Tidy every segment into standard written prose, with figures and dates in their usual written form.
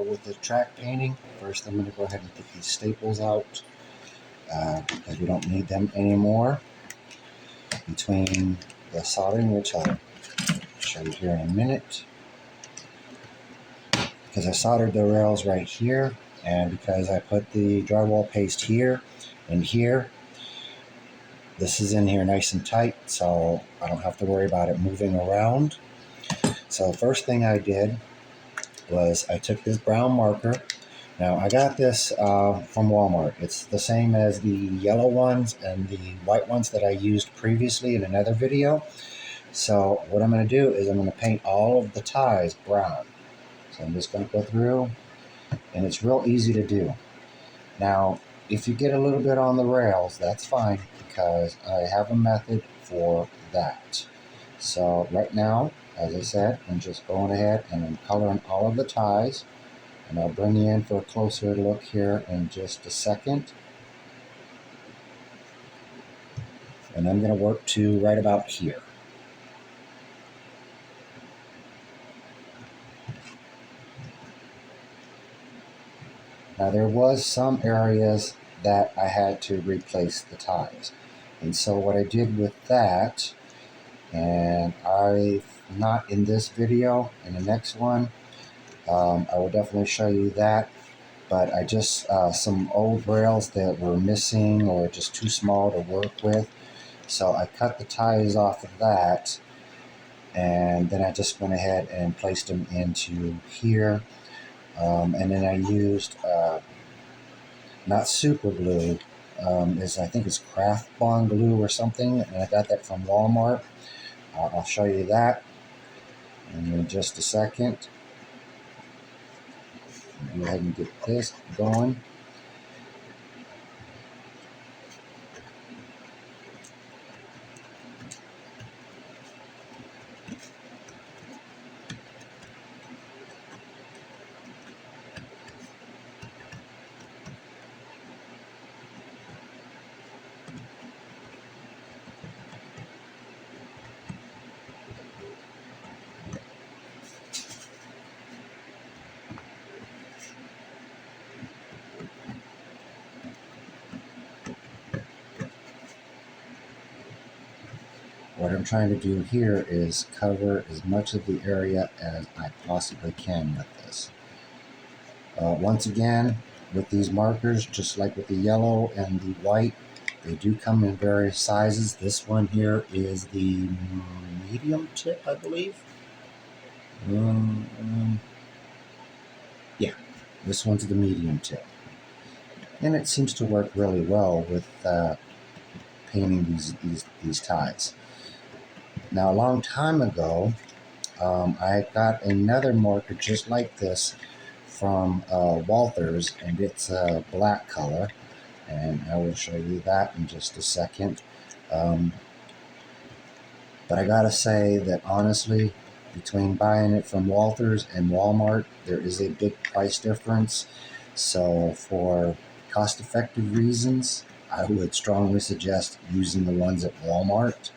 with the track painting. First, I'm going to go ahead and get these staples out because we don't need them anymore. Between the soldering, which I'll show you here in a minute, because I soldered the rails right here, and because I put the drywall paste here and here, this is in here nice and tight, so I don't have to worry about it moving around. So the first thing I did was I took this brown marker. Now I got this from Walmart. It's the same as the yellow ones and the white ones that I used previously in another video. So what I'm going to do is I'm going to paint all of the ties brown. So I'm just going to go through, and it's real easy to do. Now, if you get a little bit on the rails, that's fine, because I have a method for that. So right now, as I said, I'm just going ahead and I'm coloring all of the ties, and I'll bring you in for a closer look here in just a second. And I'm going to work to right about here. Now there was some areas that I had to replace the ties. And so what I did with that, and not in this video, in the next one, I will definitely show you that. But I just, some old rails that were missing or just too small to work with. So I cut the ties off of that, and then I just went ahead and placed them into here. And then I used, not super glue, I think it's Craft Bond glue or something, and I got that from Walmart. I'll show you that in just a second. Go ahead and get this going. What I'm trying to do here is cover as much of the area as I possibly can with this. Once again, with these markers, just like with the yellow and the white, they do come in various sizes. This one here is the medium tip, I believe. Yeah, this one's the medium tip. And it seems to work really well with painting these ties. Now, a long time ago, I got another marker just like this from Walthers, and it's a black color, and I will show you that in just a second. But I gotta say that honestly, between buying it from Walthers and Walmart, there is a big price difference. So for cost-effective reasons, I would strongly suggest using the ones at Walmart.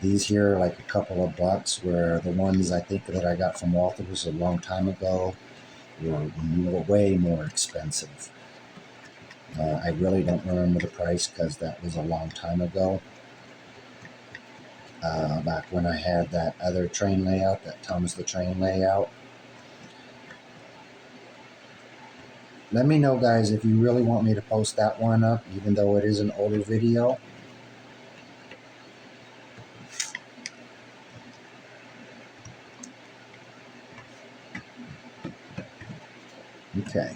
These here are like a couple of bucks, where the ones I think that I got from Walthers a long time ago were way more expensive. I really don't remember the price because that was a long time ago. Back when I had that other train layout, that Tom's the Train layout. Let me know, guys, if you really want me to post that one up, even though it is an older video. Okay,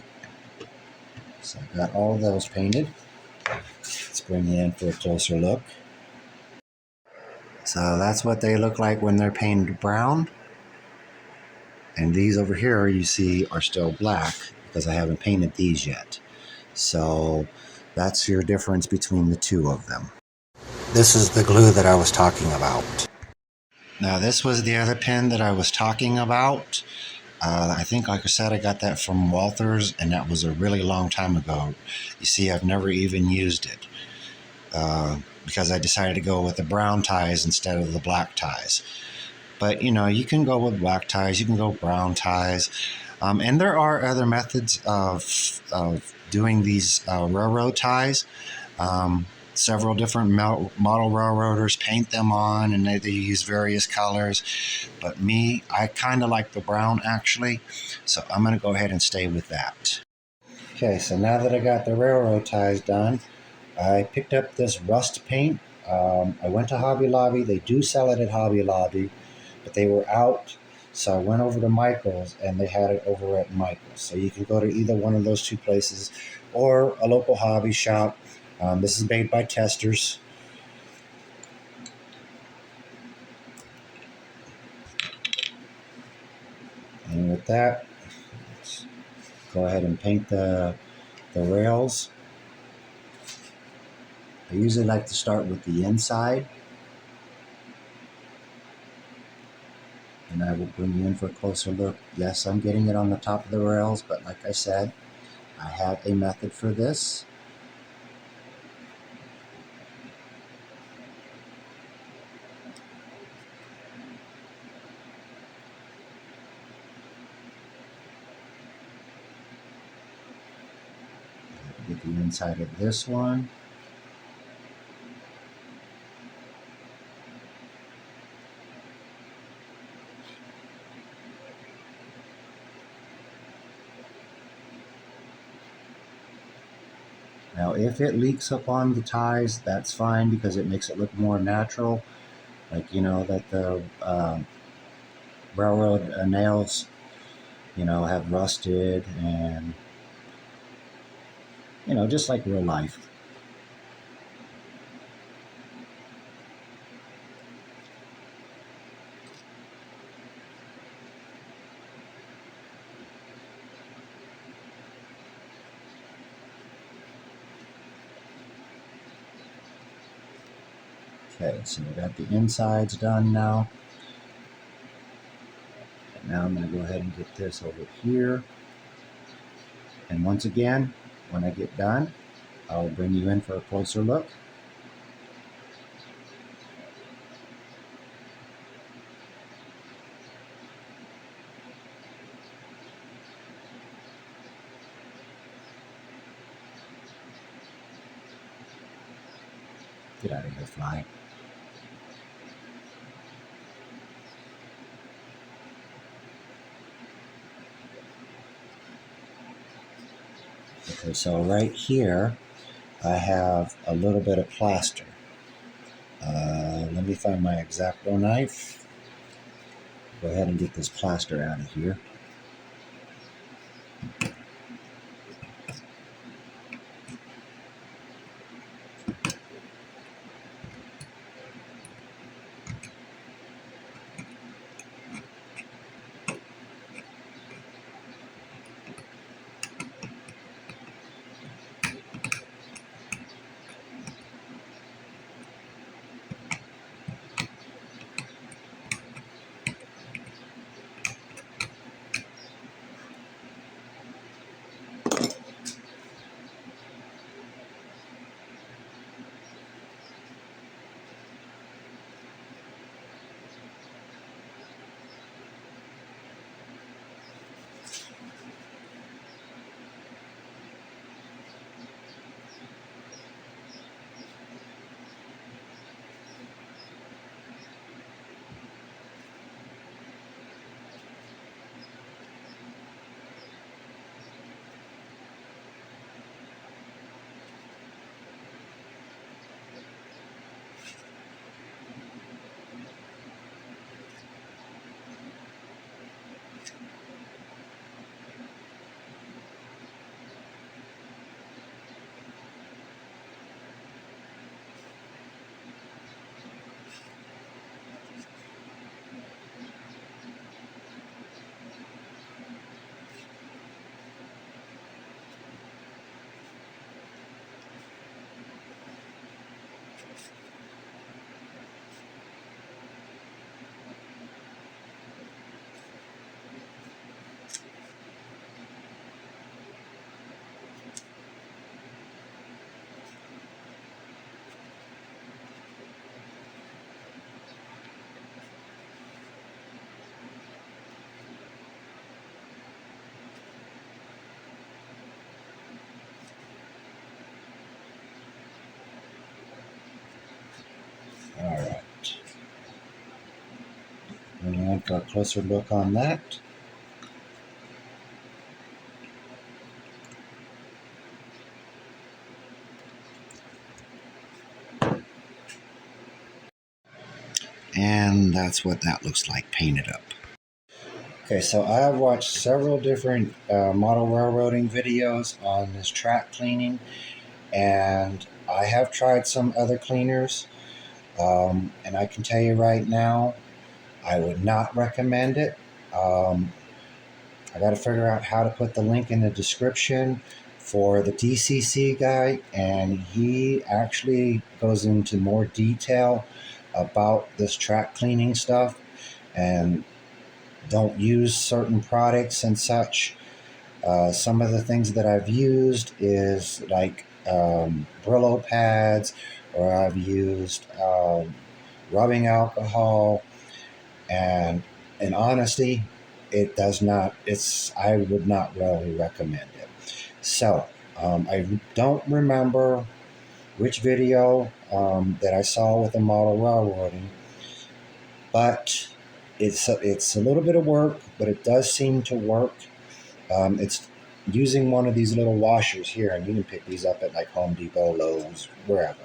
so I got all of those painted. Let's bring you in for a closer look. So that's what they look like when they're painted brown. And these over here you see are still black because I haven't painted these yet. So that's your difference between the two of them. This is the glue that I was talking about. Now this was the other pen that I was talking about. I think, like I said, I got that from Walthers, and that was a really long time ago. You see, I've never even used it because I decided to go with the brown ties instead of the black ties. But, you know, you can go with black ties, you can go brown ties. And there are other methods of doing these railroad ties. Several different model railroaders paint them on, and they use various colors. But me, I kind of like the brown actually, so I'm going to go ahead and stay with that. Okay, so now that I got the railroad ties done, I picked up this rust paint. I went to Hobby Lobby. They do sell it at Hobby Lobby, but they were out. So I went over to Michael's and they had it over at Michael's. So you can go to either one of those two places or a local hobby shop. This is made by Testers. And with that, let's go ahead and paint the rails. I usually like to start with the inside. And I will bring you in for a closer look. Yes, I'm getting it on the top of the rails, but like I said, I have a method for this. Get the inside of this one. Now, if it leaks up on the ties, that's fine because it makes it look more natural. Like, you know, that the railroad nails, you know, have rusted and, you know, just like real life. Okay, so we got the insides done now. And now I'm going to go ahead and get this over here. And once again, when I get done, I'll bring you in for a closer look. Get out of here, fly. Okay, so right here, I have a little bit of plaster. Let me find my X-Acto knife. Go ahead and get this plaster out of here. And for a closer look on that. And that's what that looks like painted up. Okay, so I've watched several different model railroading videos on this track cleaning, and I have tried some other cleaners, and I can tell you right now, I would not recommend it. I got to figure out how to put the link in the description for the DCC guy, and he actually goes into more detail about this track cleaning stuff and don't use certain products and such. Some of the things that I've used is like Brillo pads, or I've used rubbing alcohol, and in honesty, it does not. I would not really recommend it. So I don't remember which video that I saw with the model railroading, but it's a little bit of work, but it does seem to work. It's using one of these little washers here, and you can pick these up at like Home Depot, Lowe's, wherever.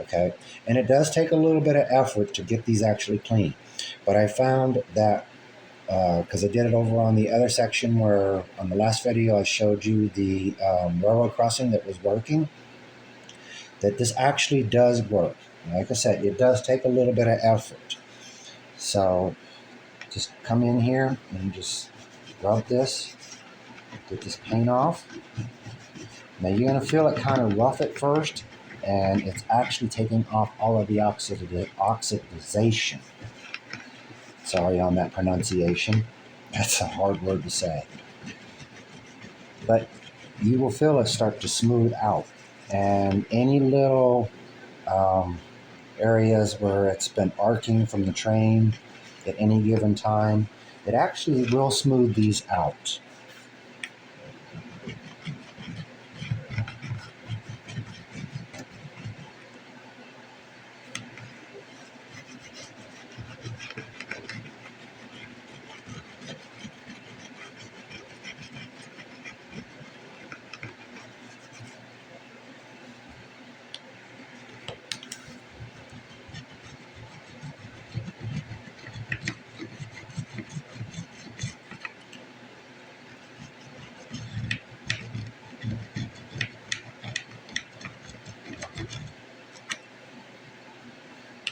Okay, and it does take a little bit of effort to get these actually clean, but I found that because I did it over on the other section where on the last video I showed you the railroad crossing that was working, that this actually does work. Like I said, it does take a little bit of effort. So just come in here and just rub this, get this paint off. Now you're going to feel it kind of rough at first, and it's actually taking off all of the oxidization. Sorry on that pronunciation. That's a hard word to say. But you will feel it start to smooth out. And any little areas where it's been arcing from the train at any given time, it actually will smooth these out.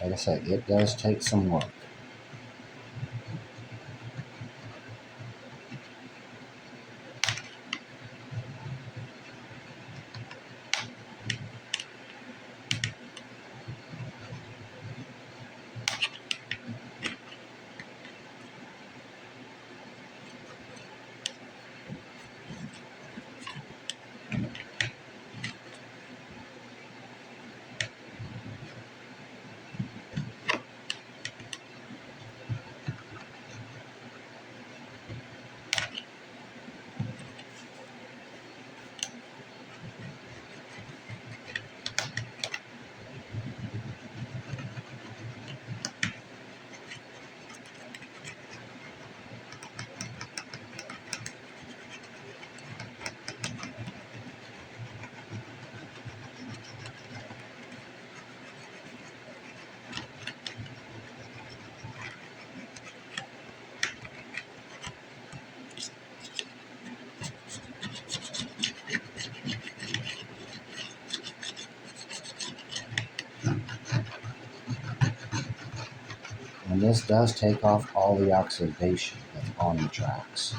Like I said, it does take some work. And this does take off all the oxidation that's on the tracks.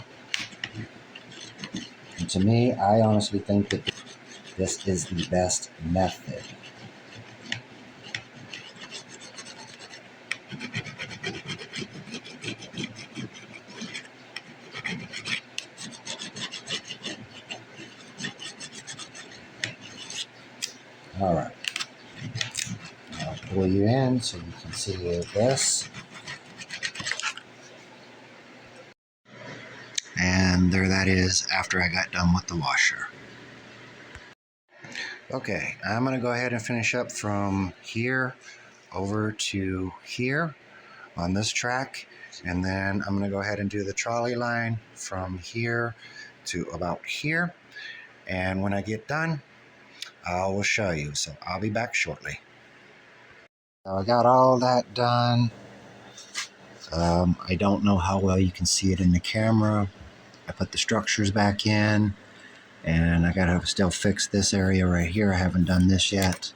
And to me, I honestly think that this is the best method. All right. I'll pull you in so you can see this. And there that is after I got done with the washer. Okay, I'm going to go ahead and finish up from here over to here on this track, and then I'm going to go ahead and do the trolley line from here to about here. And when I get done, I will show you. So I'll be back shortly. So I got all that done. I don't know how well you can see it in the camera. I put the structures back in, and I gotta still fix this area right here. I haven't done this yet,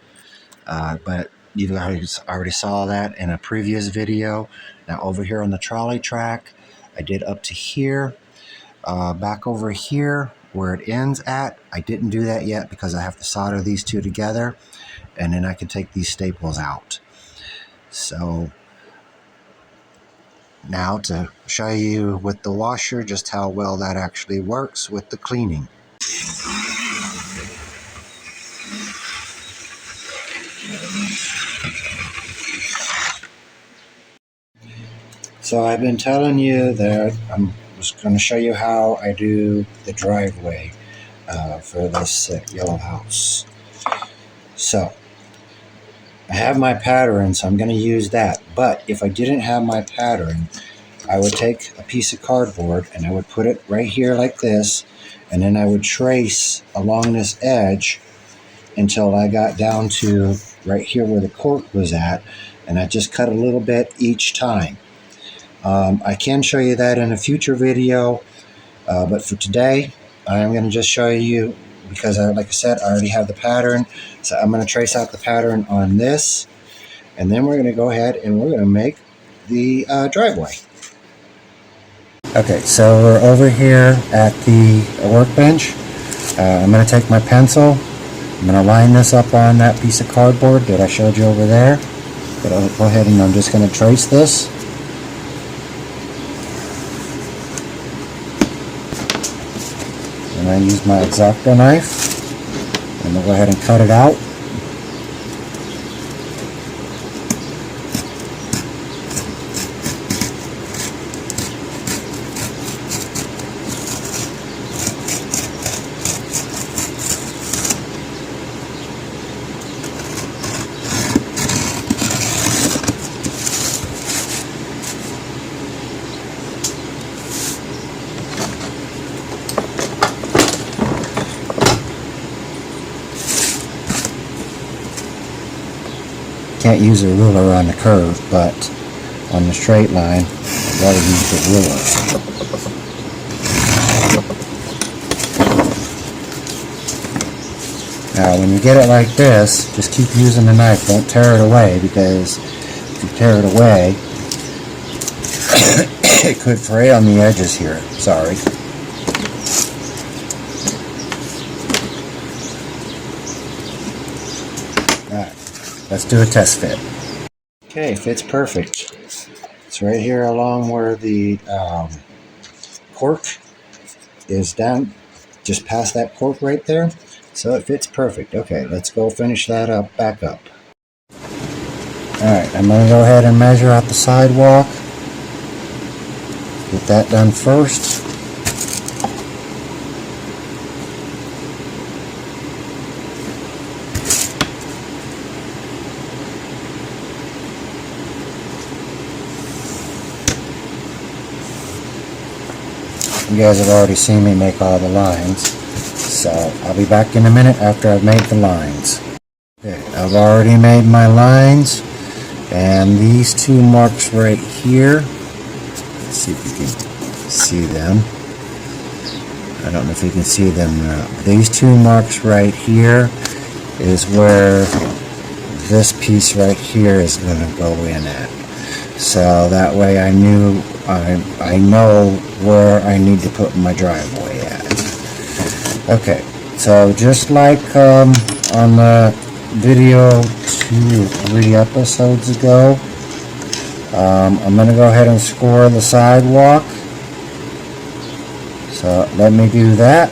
but you guys already saw that in a previous video. Now over here on the trolley track, I did up to here. Back over here where it ends at, I didn't do that yet because I have to solder these two together, and then I can take these staples out. So now to show you with the washer just how well that actually works with the cleaning. So I've been telling you that I'm just going to show you how I do the driveway for this yellow house. So I have my pattern, so I'm going to use that. But if I didn't have my pattern, I would take a piece of cardboard and I would put it right here like this, and then I would trace along this edge until I got down to right here where the cork was at, and I just cut a little bit each time. I can show you that in a future video, but for today, I'm going to just show you because, like I said, I already have the pattern. So I'm going to trace out the pattern on this, and then we're going to go ahead and we're going to make the driveway. Okay, so we're over here at the workbench. I'm going to take my pencil. I'm going to line this up on that piece of cardboard that I showed you over there. But I'll go ahead and I'm just going to trace this. And I use my X-Acto knife, and we'll go ahead and cut it out. Can't use a ruler on the curve, but on the straight line, I'd rather use the ruler. Now, when you get it like this, just keep using the knife. Don't tear it away, because if you tear it away, it could fray on the edges here. Sorry. Let's do a test fit. Okay, fits perfect. It's right here along where the cork is down, just past that cork right there. So it fits perfect. Okay, let's go finish that up, back up. Alright, I'm going to go ahead and measure out the sidewalk. Get that done first. You guys have already seen me make all the lines, so I'll be back in a minute after I've made the lines. Okay, I've already made my lines, and these two marks right here, let's see if you can see them. I don't know if you can see them now. These two marks right here is where this piece right here is going to go in at. So that way I know where I need to put my driveway at. Okay, so just like on the video 2 or 3 episodes ago, I'm going to go ahead and score the sidewalk. So let me do that.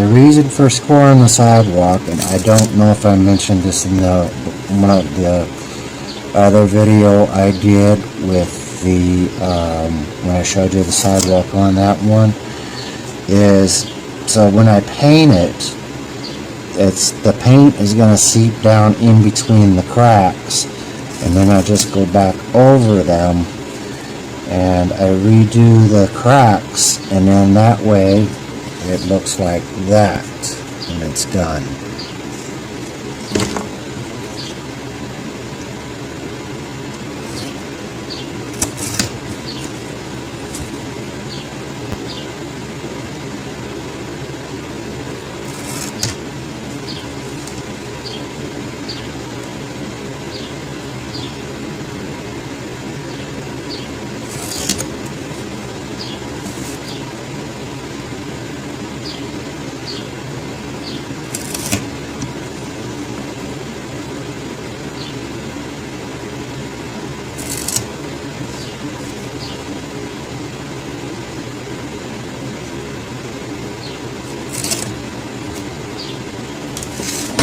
the reason for scoring the sidewalk, and I don't know if I mentioned this in one of the other video I did with the when I showed you the sidewalk on that one, is so when I paint it, the paint is going to seep down in between the cracks, and then I just go back over them and I redo the cracks, and then that way it looks like that when it's done.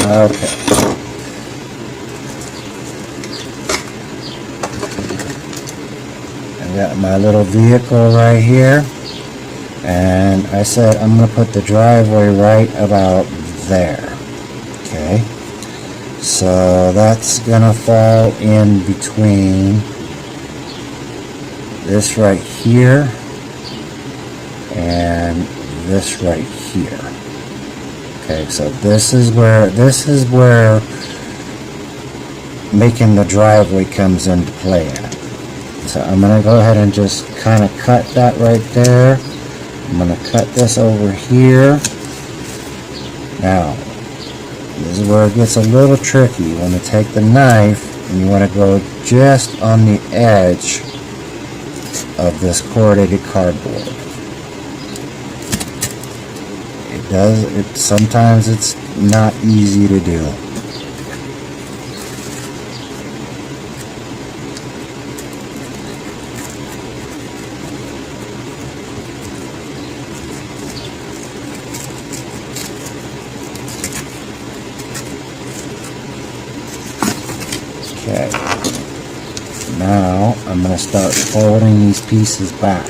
Okay. I got my little vehicle right here, and I said I'm going to put the driveway right about there. Okay. So that's going to fall in between this right here and this right here. Okay, so this is where making the driveway comes into play at. So I'm going to go ahead and just kind of cut that right there. I'm going to cut this over here. Now, this is where it gets a little tricky. You want to take the knife and you want to go just on the edge of this corrugated cardboard. Sometimes it's not easy to do. Okay. Now I'm going to start folding these pieces back.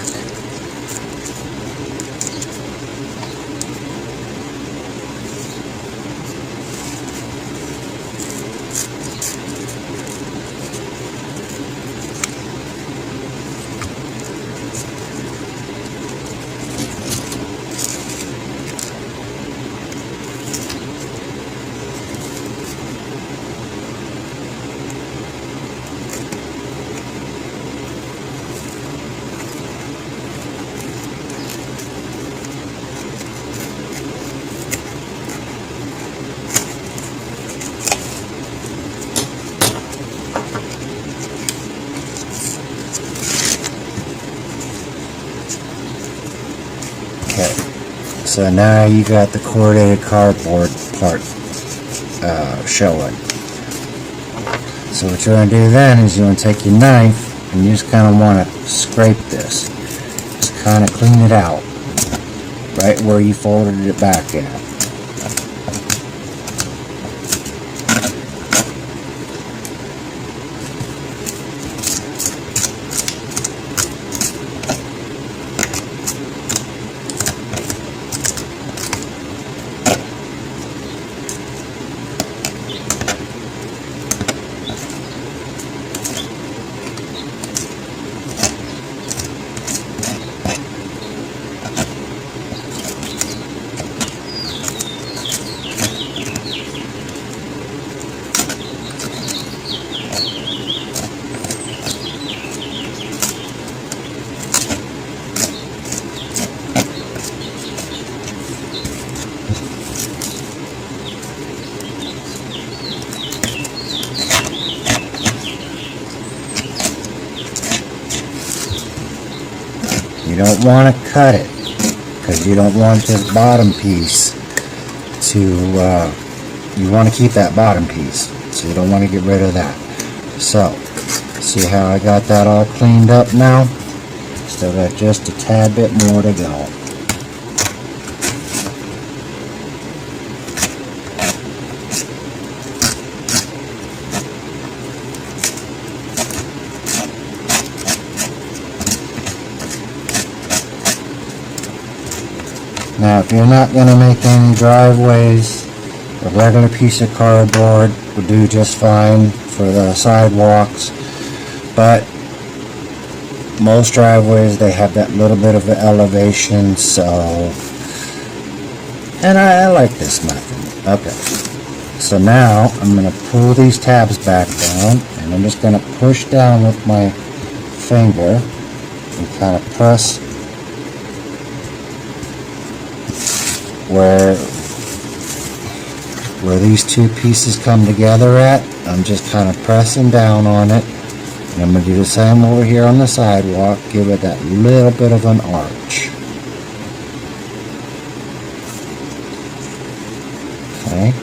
Okay, so now you got the corrugated cardboard part showing. So what you're going to do then is you're going to take your knife and you just kind of want to scrape this. Just kind of clean it out right where you folded it back at. You don't want to cut it because you don't want this bottom piece to, you want to keep that bottom piece, so you don't want to get rid of that. So, see how I got that all cleaned up now? Still got just a tad bit more to go. Now, if you're not going to make any driveways, a regular piece of cardboard would do just fine for the sidewalks. But most driveways, they have that little bit of an elevation, so... And I like this method. Okay. So now, I'm going to pull these tabs back down, and I'm just going to push down with my finger and kind of press where these two pieces come together at. I'm just kind of pressing down on it, and I'm going to do the same over here on the sidewalk. Give it that little bit of an arch. Okay.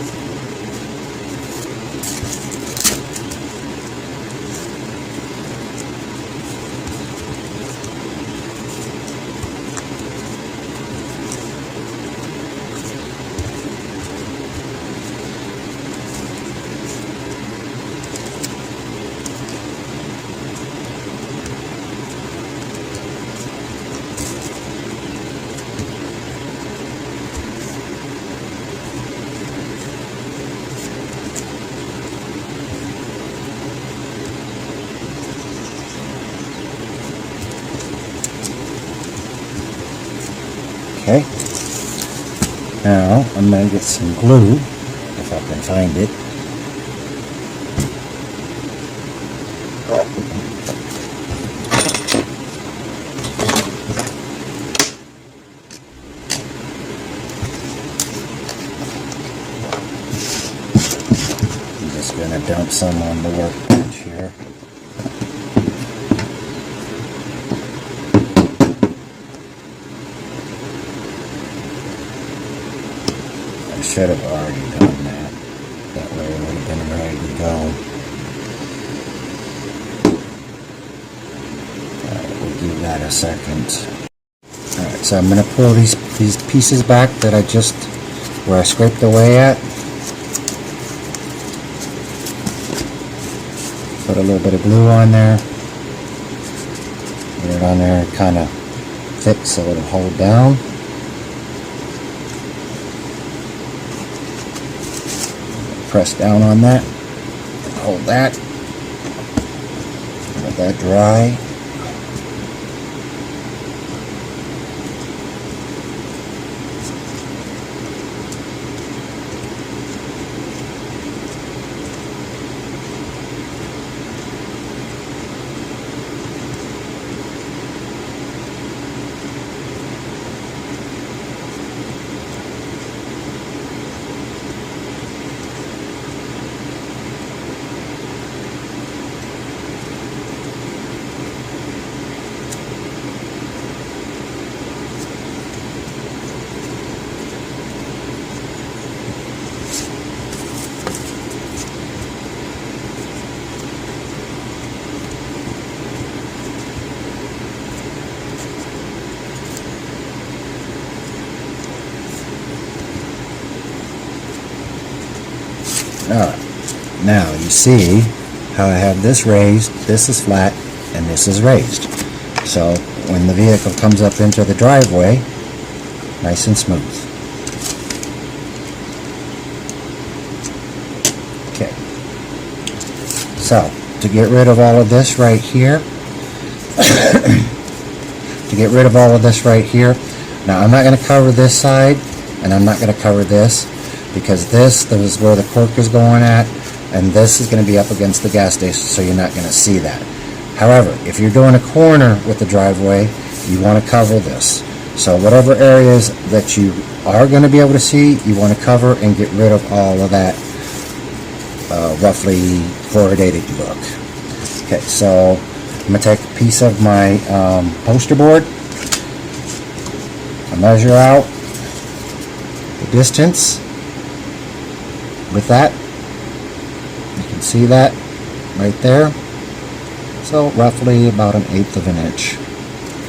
Okay, now I'm going to get some glue, if I can find it. I'm just going to dump some on the workbench here. Should have already done that. That way it would have been ready to go. Alright, we'll give that a second. Alright, so I'm going to pull these pieces back that I just, where I scraped away at. Put a little bit of glue on there. Get it on there kind of thick so it'll hold down. Press down on that, hold that, let that dry. Alright, now you see how I have this raised, this is flat, and this is raised. So when the vehicle comes up into the driveway, nice and smooth. Okay, so to get rid of all of this right here, now I'm not going to cover this side, and I'm not going to cover this, because this is where the cork is going at, and this is going to be up against the gas station, so you're not going to see that. However, if you're doing a corner with the driveway, you want to cover this. So whatever areas that you are going to be able to see, you want to cover and get rid of all of that roughly corrugated look. Okay, so I'm going to take a piece of my poster board. I measure out the distance with that. You can see that right there. So roughly about 1/8 of an inch.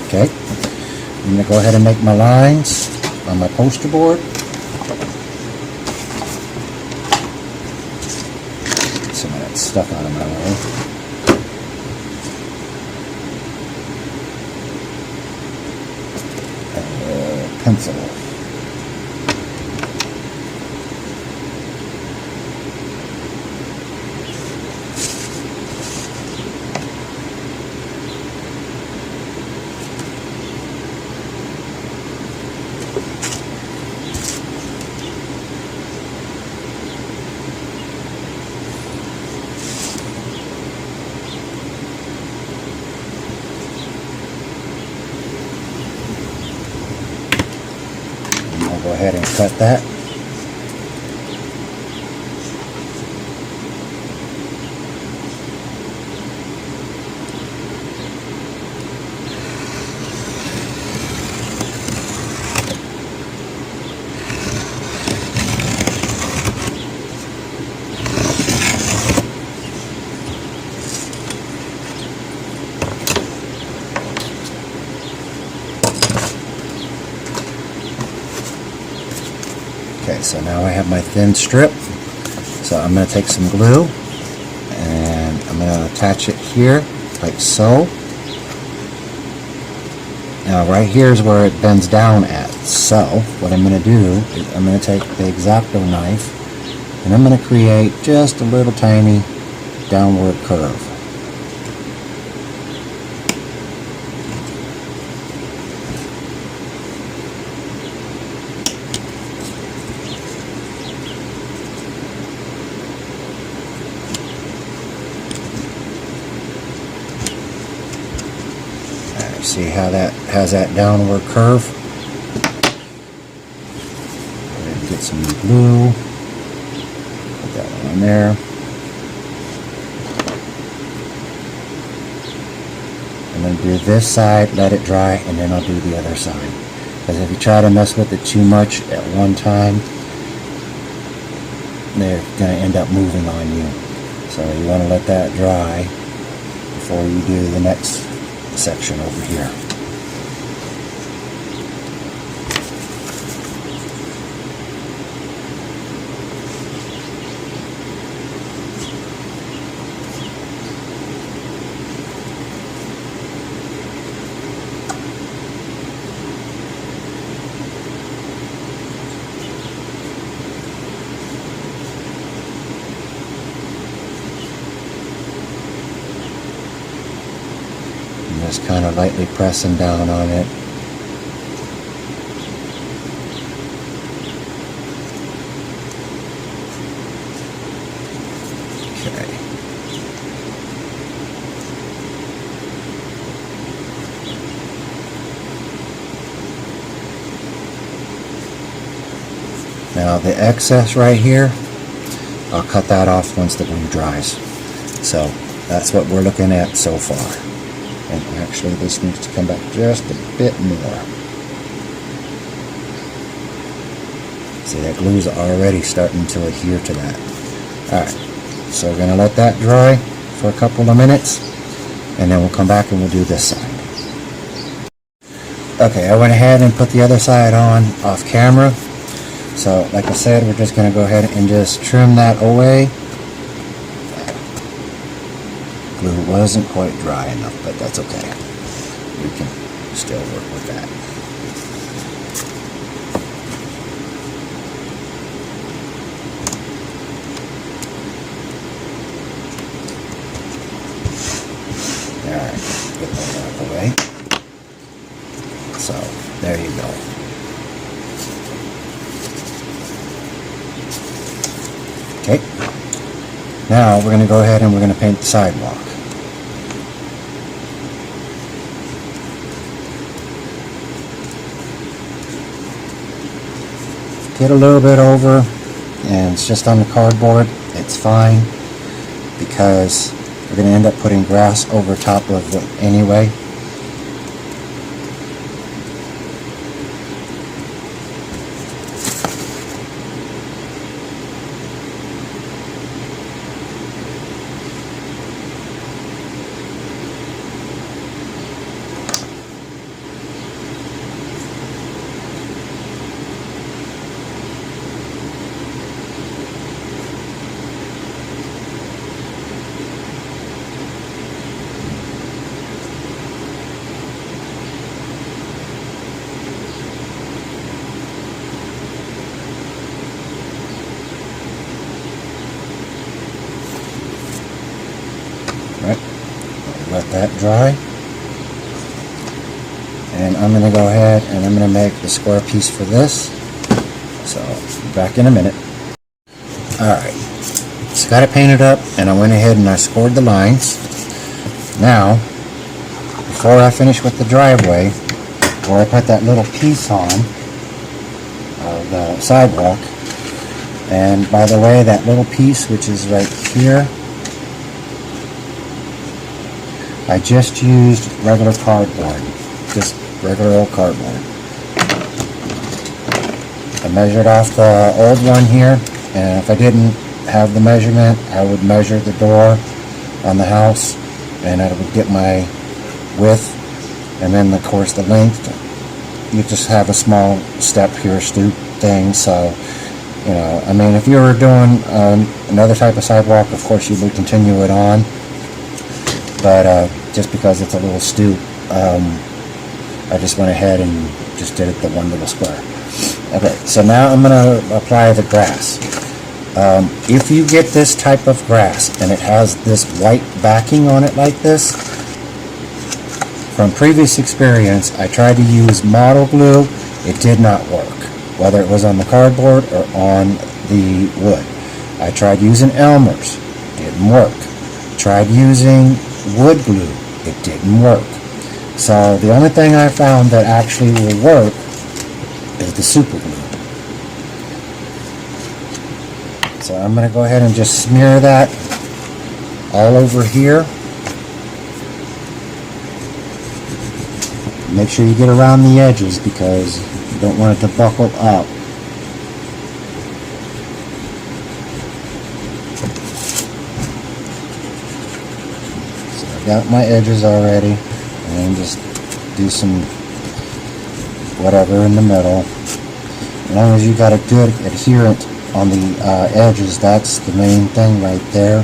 Okay, I'm going to go ahead and make my lines on my poster board. Get some of that stuff out of my way. Pencil. ahead and cut that. Okay, so now I have my thin strip. So I'm going to take some glue and I'm going to attach it here like so. Now right here is where it bends down at. So what I'm going to do is I'm going to take the X-Acto knife and I'm going to create just a little tiny downward curve. See how that has that downward curve? Get some glue, put that on there. I'm going to do this side, let it dry, and then I'll do the other side. Because if you try to mess with it too much at one time, they're going to end up moving on you. So you want to let that dry before you do the next section over here. Just kind of lightly pressing down on it. Okay. Now the excess right here, I'll cut that off once the glue dries. So that's what we're looking at so far. And actually this needs to come back just a bit more. See, that glue's already starting to adhere to that. Alright, so we're going to let that dry for a couple of minutes and then we'll come back and we'll do this side. Okay, I went ahead and put the other side on off camera. So like I said, we're just going to go ahead and just trim that away. Glue wasn't quite dry enough, but that's okay. We can still work with that. Alright, get that out of the way. So, there you go. Okay. Now we're going to go ahead and we're going to paint the sidewalk. Get a little bit over and it's just on the cardboard. It's fine because we're going to end up putting grass over top of it anyway. Let that dry, and I'm going to go ahead and I'm going to make the square piece for this. So back in a minute. Alright, so got it painted up and I went ahead and I scored the lines. Now before I finish with the driveway, where I put that little piece on, of the sidewalk. And by the way, that little piece which is right here, I just used regular cardboard, just regular old cardboard. I measured off the old one here, and if I didn't have the measurement, I would measure the door on the house, and I would get my width, and then of course the length. You just have a small step here, stoop thing. So, you know, I mean, if you were doing another type of sidewalk, of course you would continue it on. But just because it's a little stoop, I just went ahead and just did it the one little square. Okay, so now I'm going to apply the grass. If you get this type of grass and it has this white backing on it like this, from previous experience, I tried to use model glue. It did not work, whether it was on the cardboard or on the wood. I tried using Elmer's. Didn't work. Tried using wood glue. It didn't work. So the only thing I found that actually will work is the super glue. So I'm going to go ahead and just smear that all over here. Make sure you get around the edges because you don't want it to buckle up. So I got my edges already, and just do some whatever in the middle. As long as you got a good adherent on the edges, that's the main thing right there.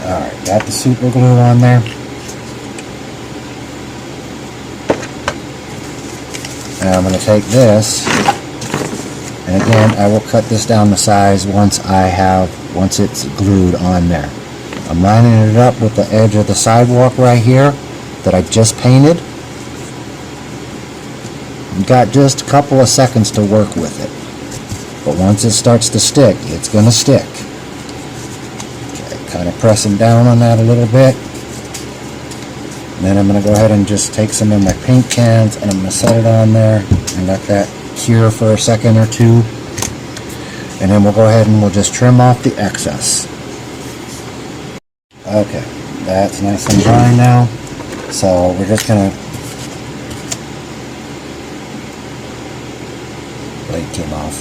Alright, got the super glue on there. Now I'm going to take this, and again I will cut this down to size once it's glued on there. I'm lining it up with the edge of the sidewalk right here that I just painted. You've got just a couple of seconds to work with it, but once it starts to stick, it's going to stick. Kind of pressing down on that a little bit. And then I'm going to go ahead and just take some of my paint cans and I'm going to set it on there and let that cure for a second or two. And then we'll go ahead and we'll just trim off the excess. Okay, that's nice and dry now. So we're just going to... Blade came off.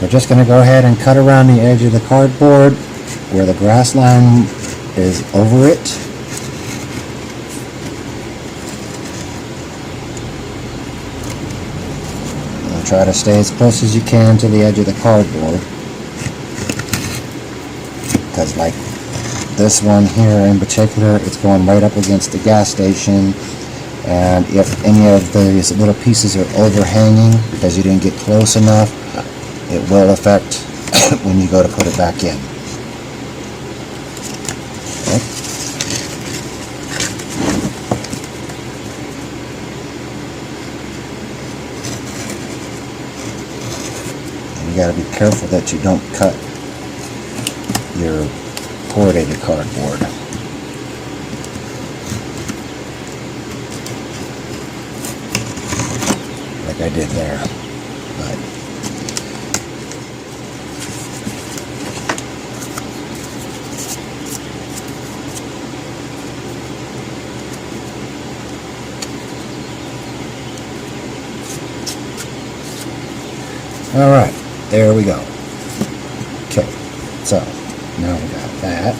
We're just going to go ahead and cut around the edge of the cardboard where the grass line is over it. And try to stay as close as you can to the edge of the cardboard, because like this one here in particular, it's going right up against the gas station, and if any of these little pieces are overhanging because you didn't get close enough, it will affect when you go to put it back in. You got to be careful that you don't cut your corrugated cardboard. Like I did there. All right. There we go. Okay, so now we got that.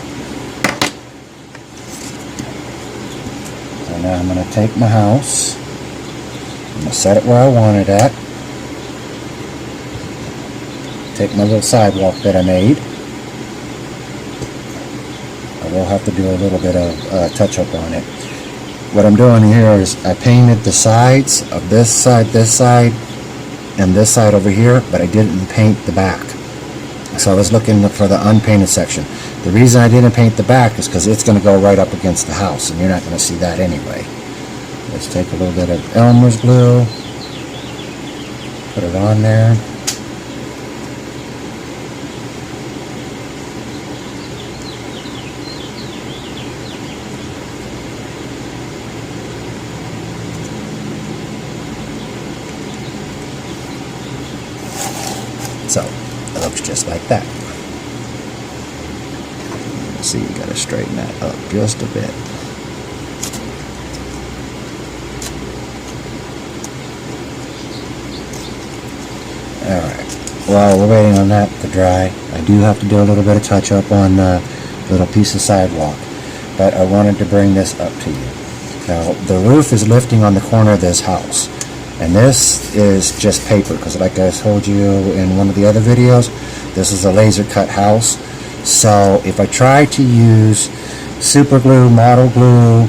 So now I'm going to take my house. I'm going to set it where I want it at. Take my little sidewalk that I made. I will have to do a little bit of touch-up on it. What I'm doing here is I painted the sides of this side, and this side over here, but I didn't paint the back. So I was looking for the unpainted section. The reason I didn't paint the back is because it's going to go right up against the house, and you're not going to see that anyway. Let's take a little bit of Elmer's glue, put it on there. So it looks just like that. See, you gotta straighten that up just a bit. Alright, while we're waiting on that to dry, I do have to do a little bit of touch up on the little piece of sidewalk, but I wanted to bring this up to you. Now, the roof is lifting on the corner of this house, and this is just paper, because like I told you in one of the other videos, this is a laser cut house. So if I try to use super glue, model glue,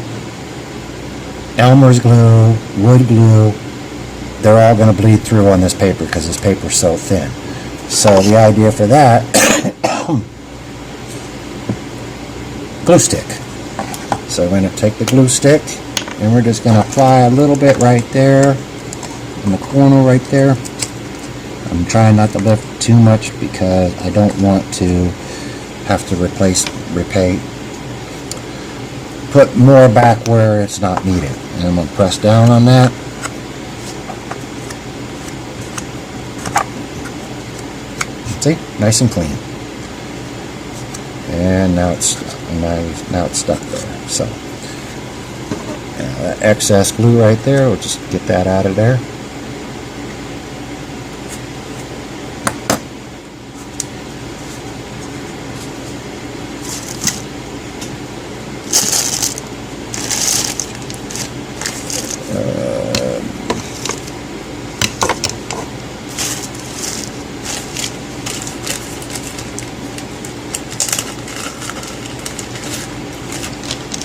Elmer's glue, wood glue, they're all going to bleed through on this paper because this paper is so thin. So the idea for that, glue stick. So I'm going to take the glue stick and we're just going to apply a little bit right there in the corner right there. I'm trying not to lift too much because I don't want to have to put more back where it's not needed. And I'm going to press down on that. See, nice and clean. And now it's stuck there. So now that excess glue right there, we'll just get that out of there.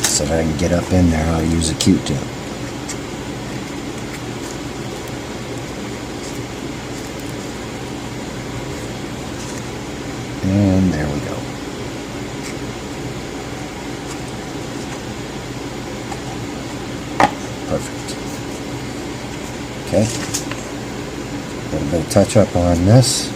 So that I can get up in there, I'll use a Q-tip. And there we go. Perfect. Okay. A little bit of touch up on this.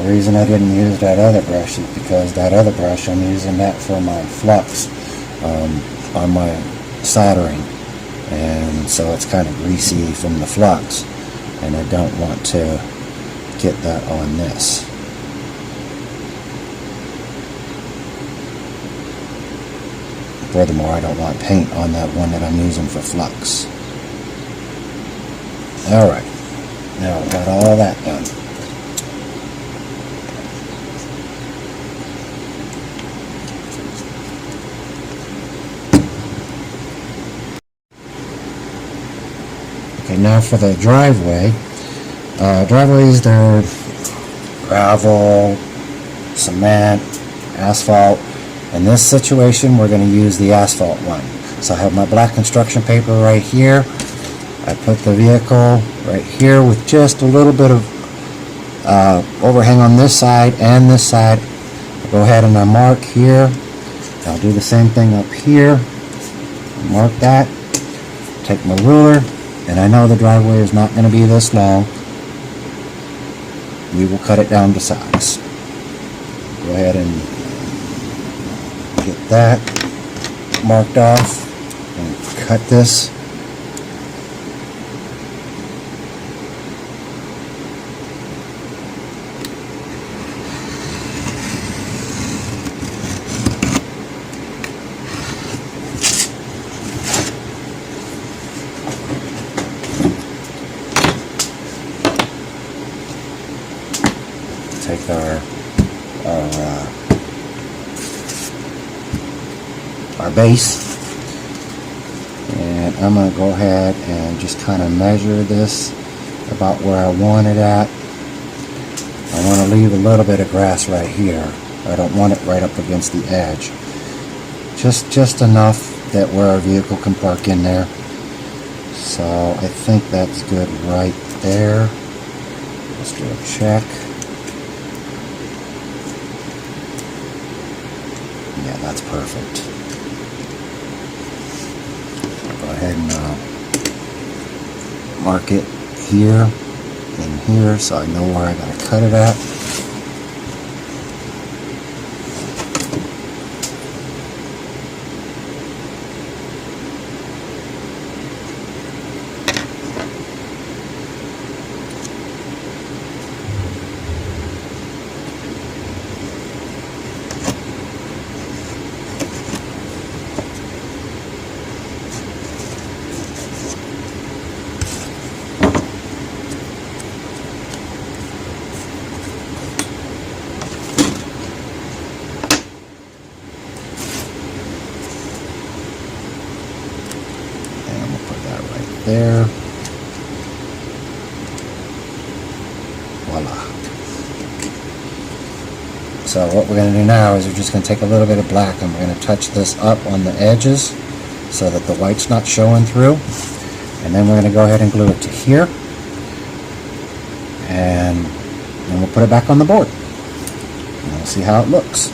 The reason I didn't use that other brush is because that other brush, I'm using that for my flux on my soldering, and so it's kind of greasy from the flux, and I don't want to get that on this. Furthermore, I don't want paint on that one that I'm using for flux. Alright, now I've got all that done. Okay, now for the driveway. Driveways, they're gravel, cement, asphalt. In this situation, we're going to use the asphalt one. So I have my black construction paper right here. I put the vehicle right here with just a little bit of overhang on this side and this side. I'll go ahead and I mark here. I'll do the same thing up here. Mark that. Take my ruler, and I know the driveway is not going to be this long. We will cut it down to size. Go ahead and get that marked off and cut this. Take our base, and I'm going to go ahead and just kind of measure this about where I want it at. I want to leave a little bit of grass right here. I don't want it right up against the edge. Just enough that where our vehicle can park in there. So I think that's good right there. Let's do a check. Yeah, that's perfect. Go ahead and mark it here in here so I know where I gotta cut it at. There. Voila. So what we're going to do now is we're just going to take a little bit of black and we're going to touch this up on the edges so that the white's not showing through. And then we're going to go ahead and glue it to here. And then we'll put it back on the board. And we'll see how it looks.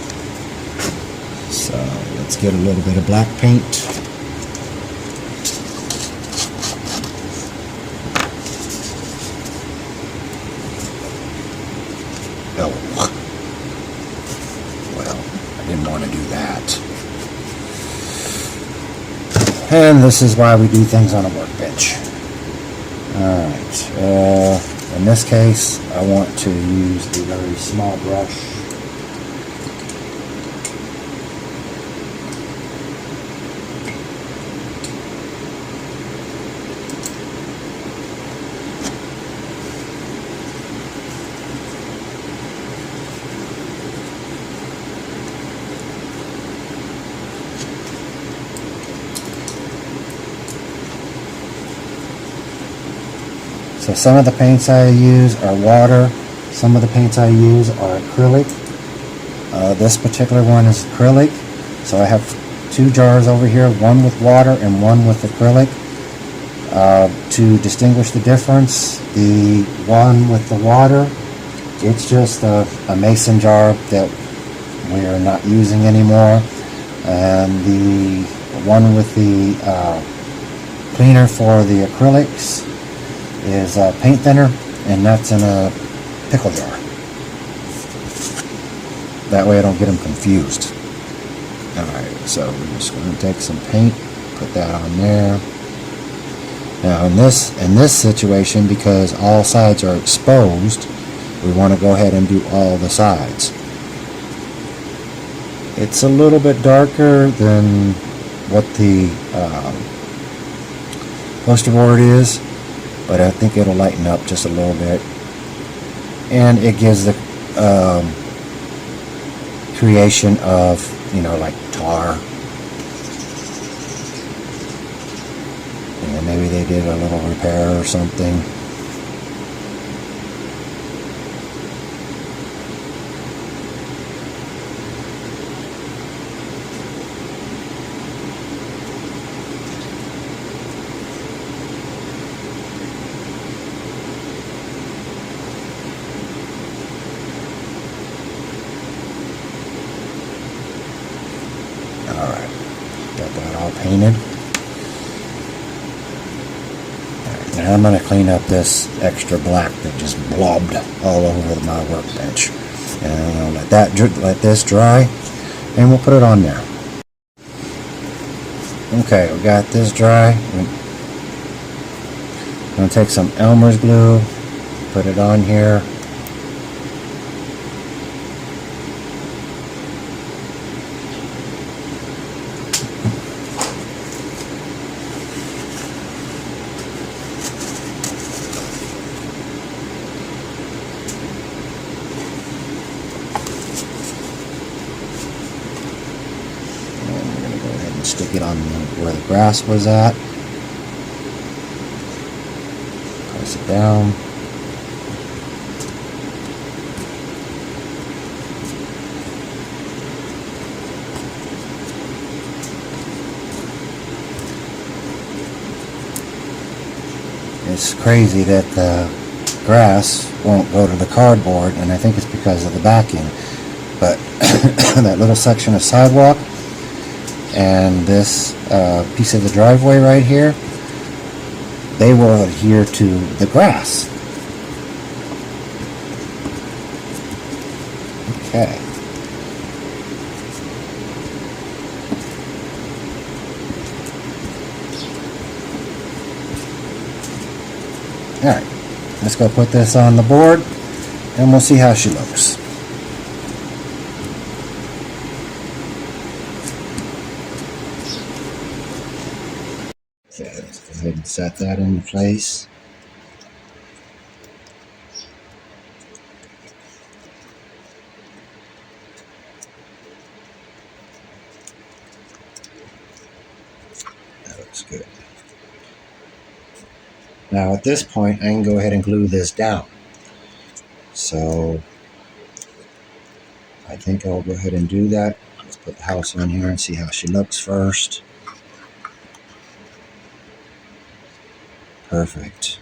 So let's get a little bit of black paint. Oh, well, I didn't want to do that. And this is why we do things on a workbench. Alright, in this case, I want to use the very small brush. So some of the paints I use are water, some of the paints I use are acrylic. This particular one is acrylic, so I have two jars over here, one with water and one with acrylic. To distinguish the difference, the one with the water, it's just a mason jar that we are not using anymore, and the one with the cleaner for the acrylics is paint thinner, and that's in a pickle jar. That way I don't get them confused. Alright, so we're just going to take some paint, put that on there. Now in this situation, because all sides are exposed, we want to go ahead and do all the sides. It's a little bit darker than what the poster board is, but I think it'll lighten up just a little bit, and it gives the creation of, you know, like tar, and maybe they did a little repair or something. Alright, got that all painted. Alright, now I'm going to clean up this extra black that just blobbed all over my workbench. And I'll let this dry, and we'll put it on there. Okay, we got this dry. I'm going to take some Elmer's glue, put it on here. Stick it on where the grass was at. Press it down. It's crazy that the grass won't go to the cardboard, and I think it's because of the backing. But that little section of sidewalk and this piece of the driveway right here, they will adhere to the grass. Okay. Alright, let's go put this on the board and we'll see how she looks. Okay, let's go ahead and set that in place. That looks good. Now at this point, I can go ahead and glue this down. So I think I'll go ahead and do that. Let's put the house on here and see how she looks first. Perfect.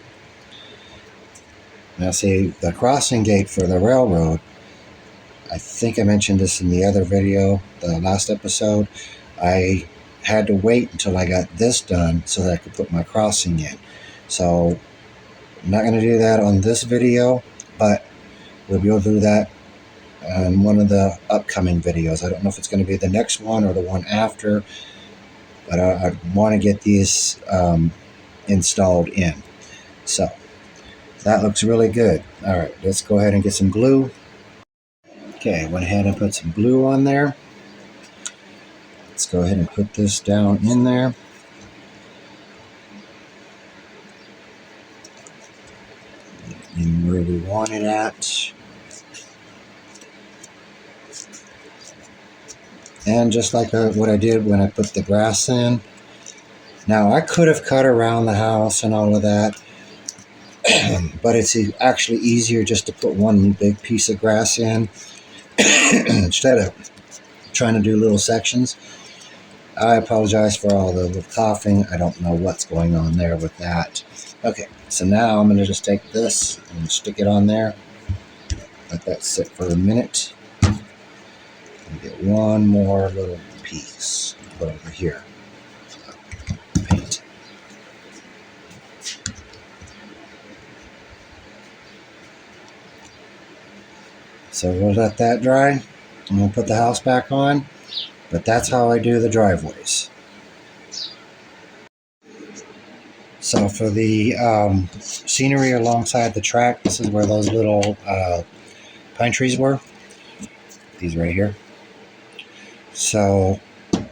Now see, the crossing gate for the railroad, I think I mentioned this in the other video, the last episode. I had to wait until I got this done so that I could put my crossing in. So I'm not going to do that on this video, but we'll be able to do that in one of the upcoming videos. I don't know if it's going to be the next one or the one after, but I want to get these installed in. So that looks really good. All right, let's go ahead and get some glue. Okay, I went ahead and put some glue on there. Let's go ahead and put this down in there. And where we want it at. And just like what I did when I put the grass in. Now I could have cut around the house and all of that, but it's actually easier just to put one big piece of grass in instead of trying to do little sections. I apologize for all the coughing. I don't know what's going on there with that. Okay, so now I'm going to just take this and stick it on there. Let that sit for a minute. And get one more little piece put over here. Paint. So we'll let that dry. I'm going to put the house back on. But that's how I do the driveways. So for the scenery alongside the track, this is where those little pine trees were. These right here. So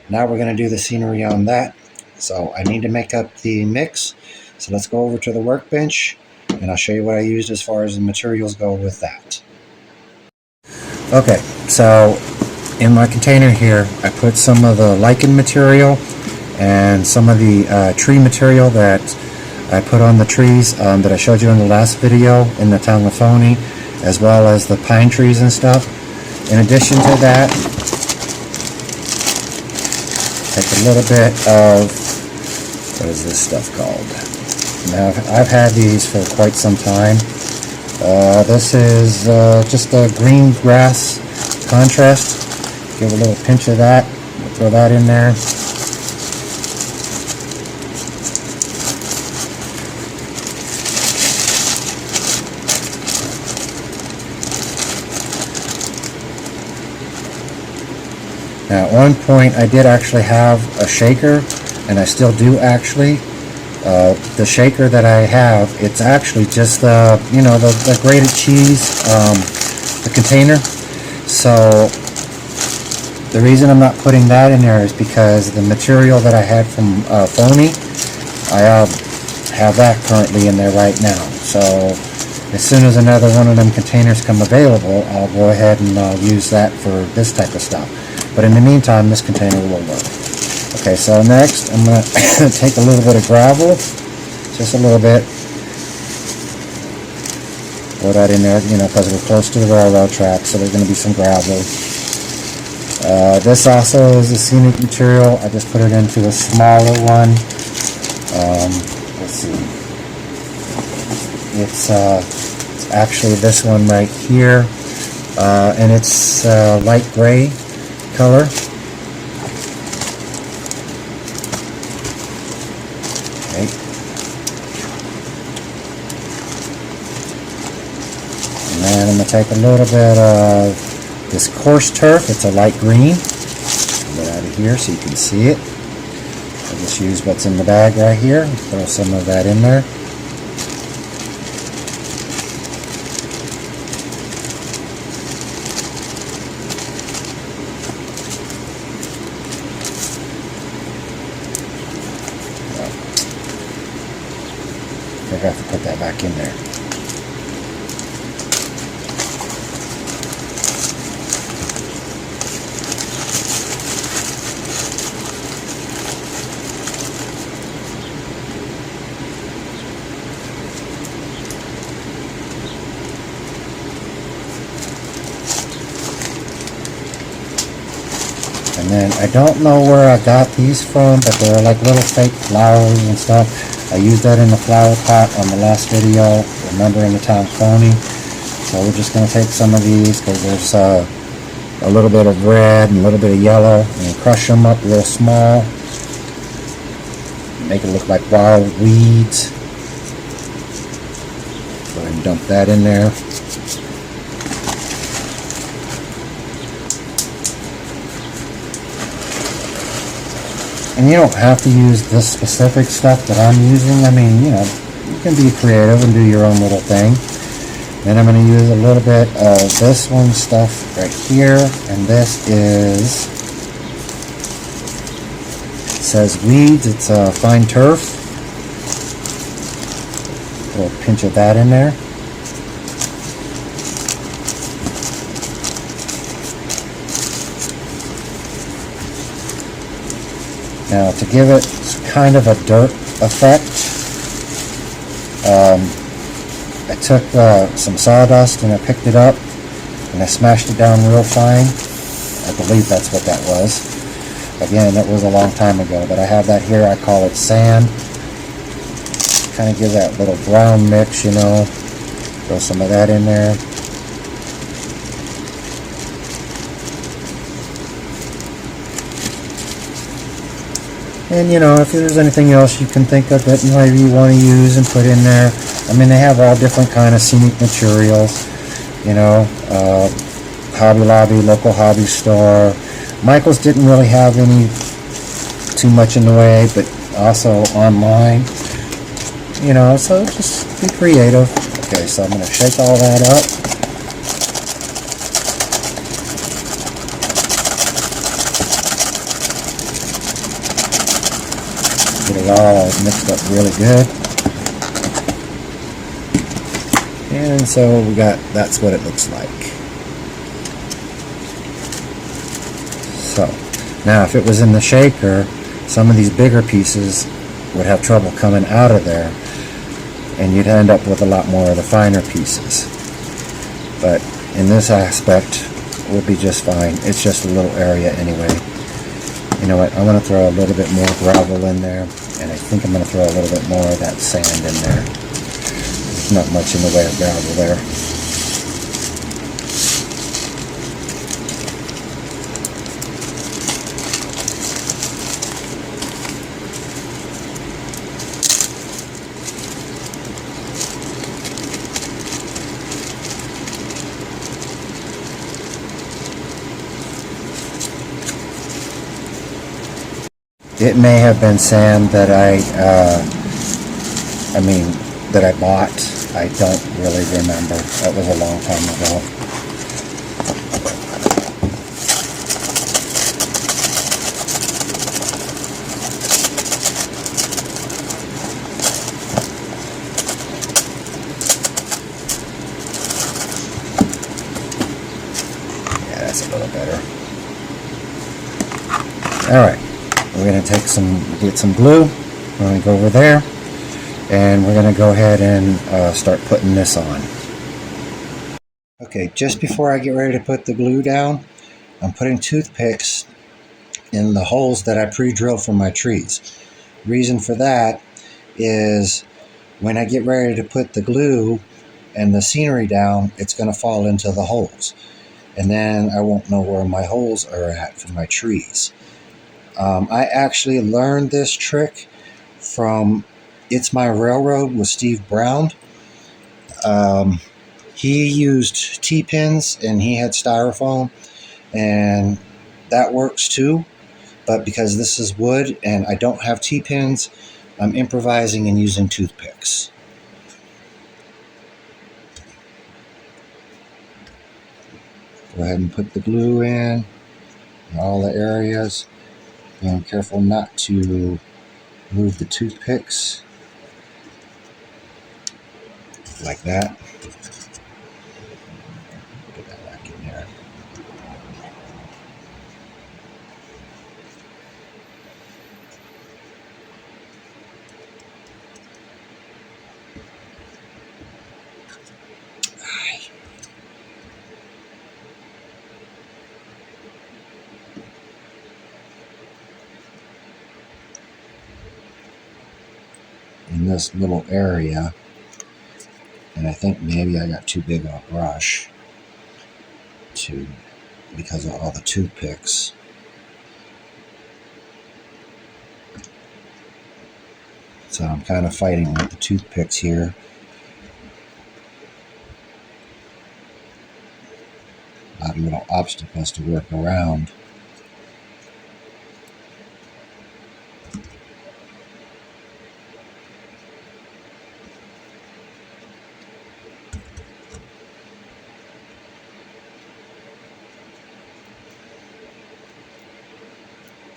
now we're going to do the scenery on that. So I need to make up the mix. So let's go over to the workbench and I'll show you what I used as far as the materials go with that. Okay, so in my container here, I put some of the lichen material and some of the tree material that I put on the trees that I showed you in the last video in the Tangafoni, as well as the pine trees and stuff. In addition to that, take a little bit of, what is this stuff called? Now, I've had these for quite some time. This is just a green grass contrast. Give a little pinch of that. We'll throw that in there. Now, at one point, I did actually have a shaker, and I still do actually. The shaker that I have, it's actually just the, the grated cheese, the container. So the reason I'm not putting that in there is because the material that I had from Phony, I have that currently in there right now. So as soon as another one of them containers come available, I'll go ahead and use that for this type of stuff. But in the meantime, this container will work. Okay, so next I'm going to take a little bit of gravel, just a little bit. Throw that in there, because we're close to the railroad track, so there's going to be some gravel. This also is a scenic material. I just put it into a smaller one. Let's see. It's actually this one right here, and it's light gray color. Okay. And then I'm going to take a little bit of this coarse turf. It's a light green. Get out of here so you can see it. I'll just use what's in the bag right here. Throw some of that in there. I forgot to put that back in there. And then I don't know where I got these from, but they're like little fake flowers and stuff. I used that in the flower pot on the last video, Remembering the Town Phony. So we're just going to take some of these because there's a little bit of red and a little bit of yellow, and crush them up real small. Make it look like wild weeds. Go ahead and dump that in there. And you don't have to use this specific stuff that I'm using. I mean, you know, you can be creative and do your own little thing. Then I'm going to use a little bit of this one stuff right here. And this is, it says weeds. It's fine turf. A little pinch of that in there. Now, to give it kind of a dirt effect, I took some sawdust and I picked it up and I smashed it down real fine. I believe that's what that was. Again, that was a long time ago, but I have that here. I call it sand. Kind of give that little brown mix, you know. Throw some of that in there. And you know, if there's anything else you can think of that maybe you want to use and put in there. I mean, they have all different kind of scenic materials. You know, Hobby Lobby, local hobby store. Michael's didn't really have any too much in the way, but also online. You know, so just be creative. Okay, so I'm going to shake all that up. Get it all mixed up really good. And so we got, that's what it looks like. So now if it was in the shaker, some of these bigger pieces would have trouble coming out of there, and you'd end up with a lot more of the finer pieces. But in this aspect, we'll be just fine. It's just a little area anyway. You know what, I'm going to throw a little bit more gravel in there, and I think I'm going to throw a little bit more of that sand in there. There's not much in the way of gravel there. It may have been sand that that I bought. I don't really remember. That was a long time ago. Yeah, that's a little better. All right. We're going to get some glue. We're going to go over there, and we're going to go ahead and start putting this on. Okay, just before I get ready to put the glue down, I'm putting toothpicks in the holes that I pre-drilled for my trees. Reason for that is when I get ready to put the glue and the scenery down, it's going to fall into the holes, and then I won't know where my holes are at for my trees. I actually learned this trick from It's My Railroad with Steve Brown. He used T-pins and he had styrofoam, and that works too. But because this is wood and I don't have T-pins, I'm improvising and using toothpicks. Go ahead and put the glue in all the areas. Being careful not to move the toothpicks. Like that. Put that back in there. In this little area, and I think maybe I got too big of a brush because of all the toothpicks. So I'm kind of fighting with the toothpicks here. A lot of little obstacles to work around.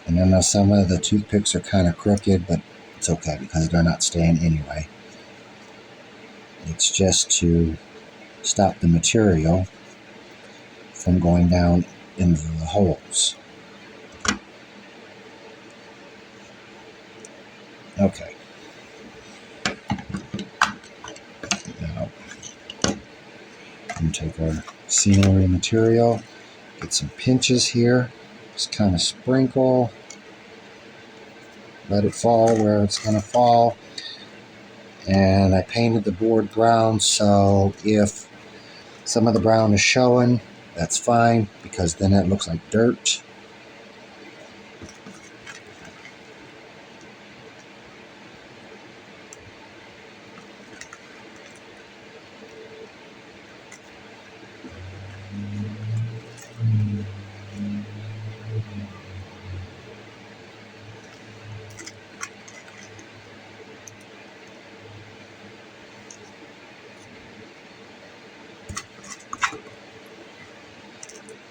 And I know some of the toothpicks are kind of crooked, but it's okay because they're not staying anyway. It's just to stop the material from going down into the holes. Okay. Now, we take our scenery material, get some pinches here, just kind of sprinkle, let it fall where it's going to fall. And I painted the board brown, so if some of the brown is showing, that's fine, because then it looks like dirt.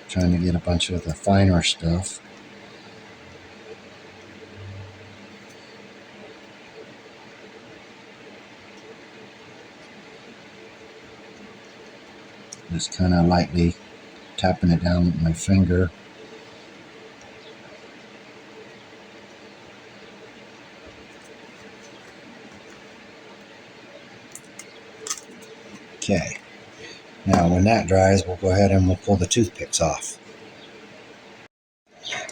Trying to get a bunch of the finer stuff. Just kind of lightly tapping it down with my finger. Okay. Now when that dries, we'll go ahead and we'll pull the toothpicks off.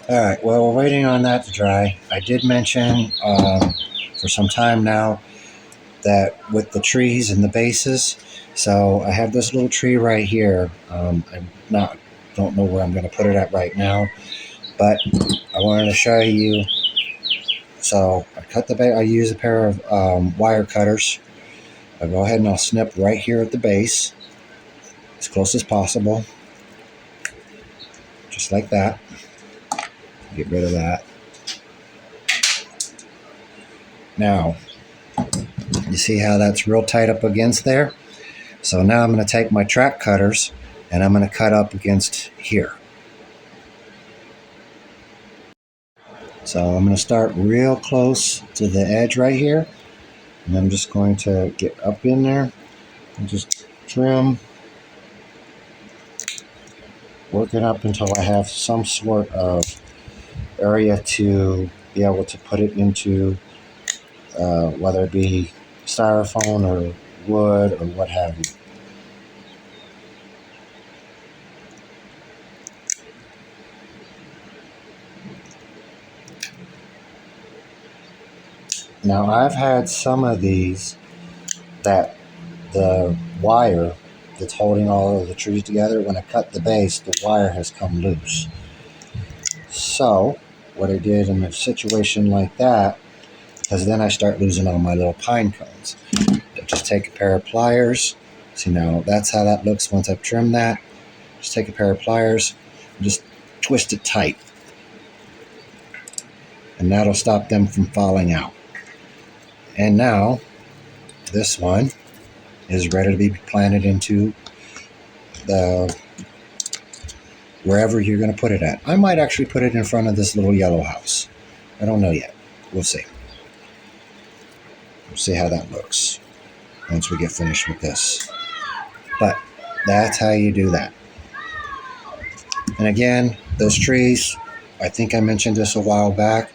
Alright, well, we're waiting on that to dry. I did mention for some time now that with the trees and the bases, so I have this little tree right here. I don't know where I'm going to put it at right now, but I wanted to show you. So I cut the base. I use a pair of wire cutters. I'll go ahead and I'll snip right here at the base, as close as possible, just like that. Get rid of that. Now, you see how that's real tight up against there? So now I'm going to take my track cutters and I'm going to cut up against here. So I'm going to start real close to the edge right here. And I'm just going to get up in there and just trim, working up until I have some sort of area to be able to put it into, whether it be styrofoam or wood or what have you. Now I've had some of these that the wire that's holding all of the trees together, when I cut the base, the wire has come loose. So what I did in a situation like that, because then I start losing all my little pine cones, I just take a pair of pliers See, now that's how that looks once I've trimmed that. Just take a pair of pliers and just twist it tight. And that'll stop them from falling out. And now this one is ready to be planted into the wherever you're going to put it at. I might actually put it in front of this little yellow house. I don't know yet. We'll see. We'll see how that looks once we get finished with this. But that's how you do that. And again, those trees, I think I mentioned this a while back.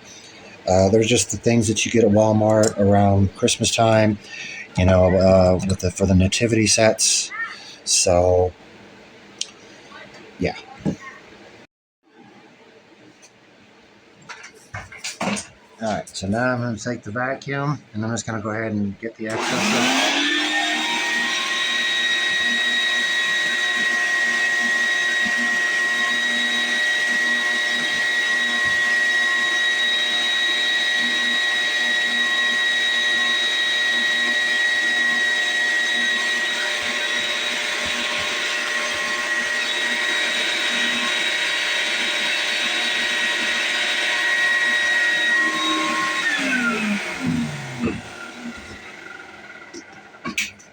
They're just the things that you get at Walmart around Christmas time, you know, for the nativity sets. So, yeah. All right, so now I'm going to take the vacuum, and I'm just going to go ahead and get the excess out.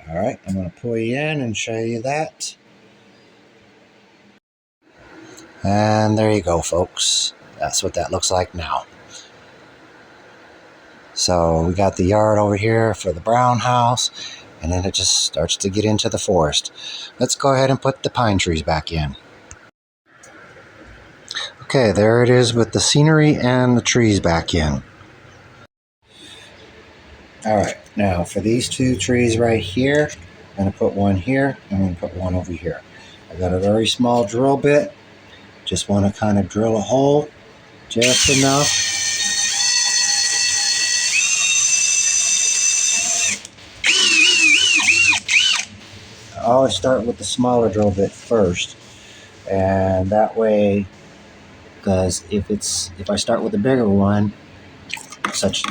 All right, I'm going to pull you in and show you that. And there you go, folks. That's what that looks like now. So we got the yard over here for the brown house, and then it just starts to get into the forest. Let's go ahead and put the pine trees back in. Okay, there it is with the scenery and the trees back in. All right, now for these two trees right here, I'm going to put one here and I'm going to put one over here. I've got a very small drill bit. Just want to kind of drill a hole just enough. I always start with the smaller drill bit first, and that way, because if I start with the bigger one, such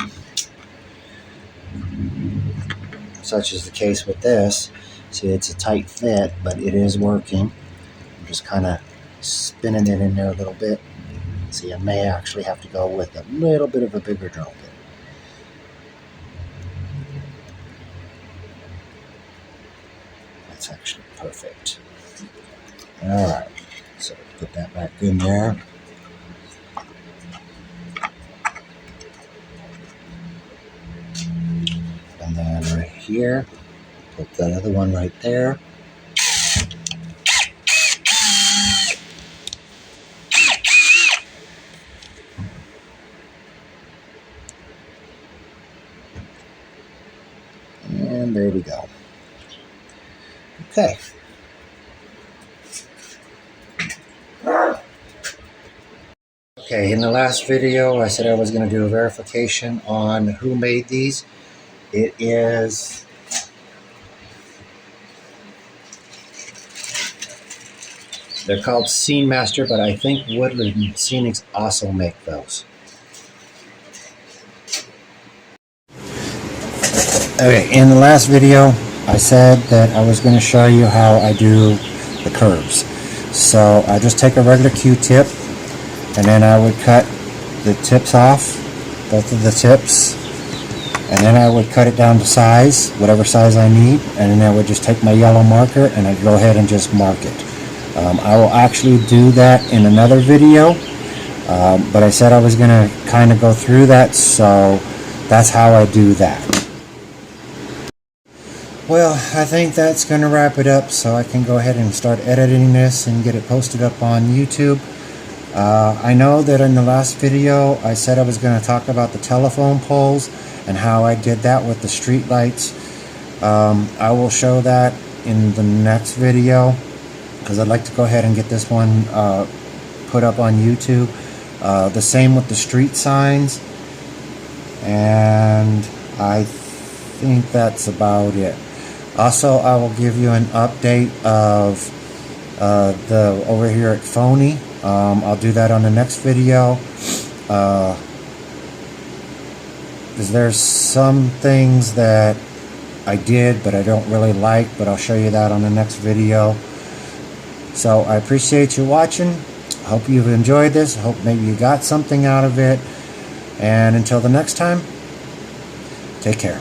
is the case with this. See, it's a tight fit, but it is working. I'm just kind of spinning it in there a little bit. See, I may actually have to go with a little bit of a bigger drill bit. That's actually perfect. All right, so put that back in there. And then right here, put that other one right there. And there we go. Okay. Okay, in the last video, I said I was going to do a verification on who made these. It is they're called Scene Master, but I think Woodland Scenics also make those. Okay, in the last video, I said that I was going to show you how I do the curves. So I just take a regular Q-tip, and then I would cut the tips off, both of the tips, and then I would cut it down to size, whatever size I need, and then I would just take my yellow marker and I'd go ahead and just mark it. I will actually do that in another video, but I said I was going to kind of go through that, so that's how I do that. Well, I think that's going to wrap it up, so I can go ahead and start editing this and get it posted up on YouTube. I know that in the last video I said I was going to talk about the telephone poles and how I did that with the street lights. I will show that in the next video, because I'd like to go ahead and get this one put up on YouTube. The same with the street signs, and I think that's about it. Also, I will give you an update of the over here at Phony. I'll do that on the next video. Because there's some things that I did, but I don't really like, but I'll show you that on the next video. So I appreciate you watching. I hope you've enjoyed this. I hope maybe you got something out of it. And until the next time, take care.